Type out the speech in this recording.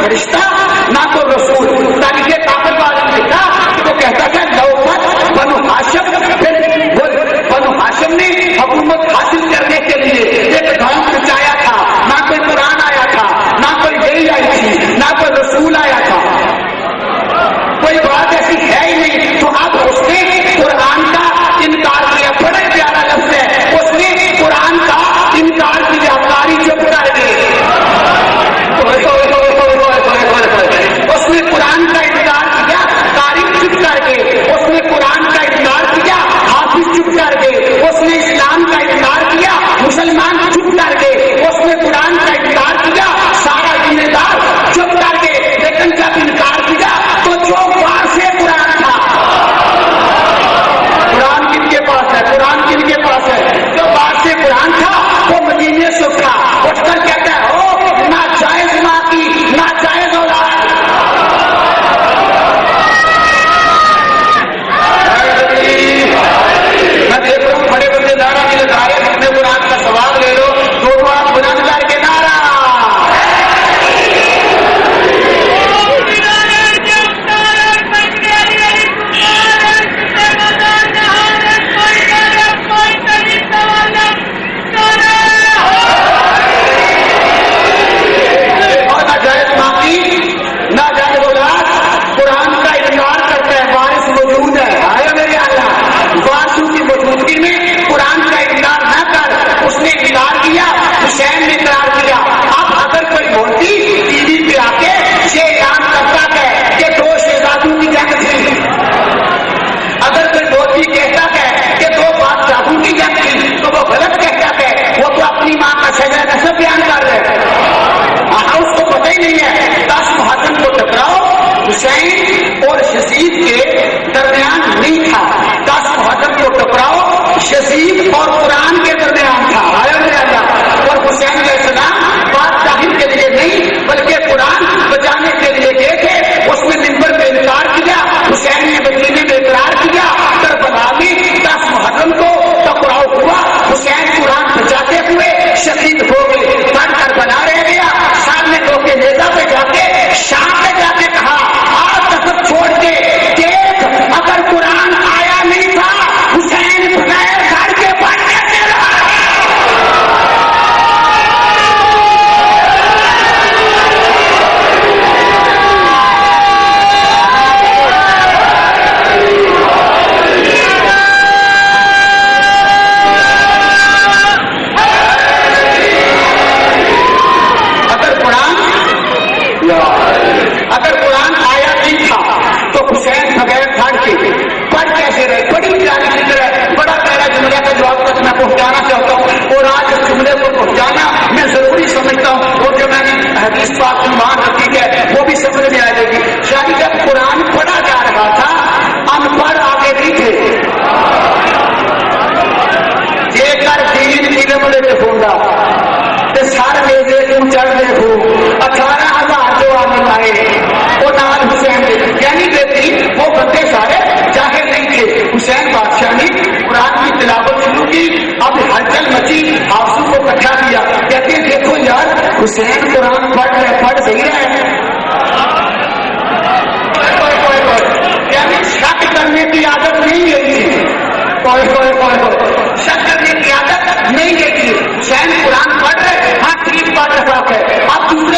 فرشتہ نہ کوئی رسول. تاریخ کافر والوں نے لکھا تو کہتا تھا نوبت بنو ہاشم. پھر بنو ہاشم نے حکومت حاصل کرنے کے لیے ایک دھرم بچایا تھا. نہ کوئی قرآن آیا تھا, نہ کوئی وحی آئی تھی, نہ کوئی رسول آیا تھا, کوئی بات ایسی ہے ہی نہیں. تو اب اس نے قرآن کا انکار کیا. بڑا پیارا لفظ ہے, اس نے قرآن کا انکار کیا. قاری چپ کر گئے. اس نے قرآن کا انکار کیا, قاری چپ کر گئے. اس نے قرآن کا انکار کیا, حافظ چپ کر گئے. اس نے اسلام کا انکار کیا, مسلمان چپ کر گئے. اس نے قرآن کا انکار کیا, سارا ذمہ دار چپ کر گئے. لیکن جب انکار کیا تو جو بار سے قرآن تھا, قرآن کن کے پاس ہے, قرآن کن کے پاس ہے, جو بار سے قرآن تھا وہ مدینے سے اٹھا, اٹھ کر کہتا ہے او ناجائز ماں کی ناجائز اولاد. میں دیکھ رہا ہوں بڑے بڑے نعرہ بھی لگا رہے, اپنے قرآن کا سوال لے لو, دونوں آپ بلند کر کے نعرہ. اور ناجائز ماں کی ناجائز اولاد قرآن کا انکار کرتا ہے. وارث موجود ہے, آئے میرے اللہ, وارثوں کی موجودگی میں قرآن کا انکار نہ کر. اس نے انکار کیا, حسین نے اقرار کیا. اب اگر کوئی مولوی ٹی وی پہ آ کے یہ اعلان کرتا ہے کہ دو شہزادوں کی جنگ تھی, اگر کوئی مولوی کہتا ہے کہ دو بادشاہوں کی جنگ تھی, تو وہ غلط کہتا ہے. وہ تو اپنی ماں کا شجرہ نسب بیان کر رہے ہیں. اس کو پتہ ہی نہیں ہے. 10 محرم کو ٹکراؤ حسین اور یزید کے درمیان نہیں تھا. 10 محرم کو ٹکراؤ یزید اور قرآن کے درمیان تھا. اور حسین علیہ السلام بات ظاہر کے لیے نہیں بلکہ قرآن بچانے کے لیے گئے تھے. اس نے منبر پہ انکار کیا, حسین نے مدینے میں اقرار کیا. کربلا میں 10 محرم کو ٹکراؤ ہوا, حسین قرآن بچاتے ہوئے شہید ہو گئے. کربلا رہ گیا. سامنے دو کے نیزہ پہ جا کے شام میں جا کے کہا آج تک چھوڑ کے دیکھ, اگر قرآن آیا نہیں تھا حسین بغیر گھر کے پڑھنے سے رہا. اگر قرآن آیا نہیں تھا تو حسین بغیر گھر کے پڑھ کیسے رہے. بڑی پیاری فکر ہے, بڑا پیارا جملہ کا جو آپ تک میں پہنچانا چاہتا ہوں, اور آج اس جملے کو پہنچانا میں ضروری سمجھتا ہوں. اور جو میں نے حدیث پاک کی مان رکھی ہے وہ بھی سمجھ میں آ جائے گی. شاید جب قرآن پڑھا جا رہا تھا ان پڑھ آگے نہیں تھے. یہ کر دین علم لے کے پھونڈا سر میرے تم چڑھ دیکھو 18,000 جو آمن آئے وہ نال حسین دے. یعنی دیکھی وہ بندے سارے ظاہر نہیں تھے. حسین بادشاہ نے قرآن کی تلاوت شروع کی. اب ہلچل مچی, حافظوں کو اکٹھا کیا. کہتے ہیں دیکھو یار حسین قرآن پڑھ رہے, پڑھ صحیح رہے. یعنی شک کرنے کی عادت نہیں گئی تھی. شک کرنے کی عادت نہیں گئی تھی. حسین قرآن پڑھ رہے, ہاں ٹھیک بات ہے. اب دوسرے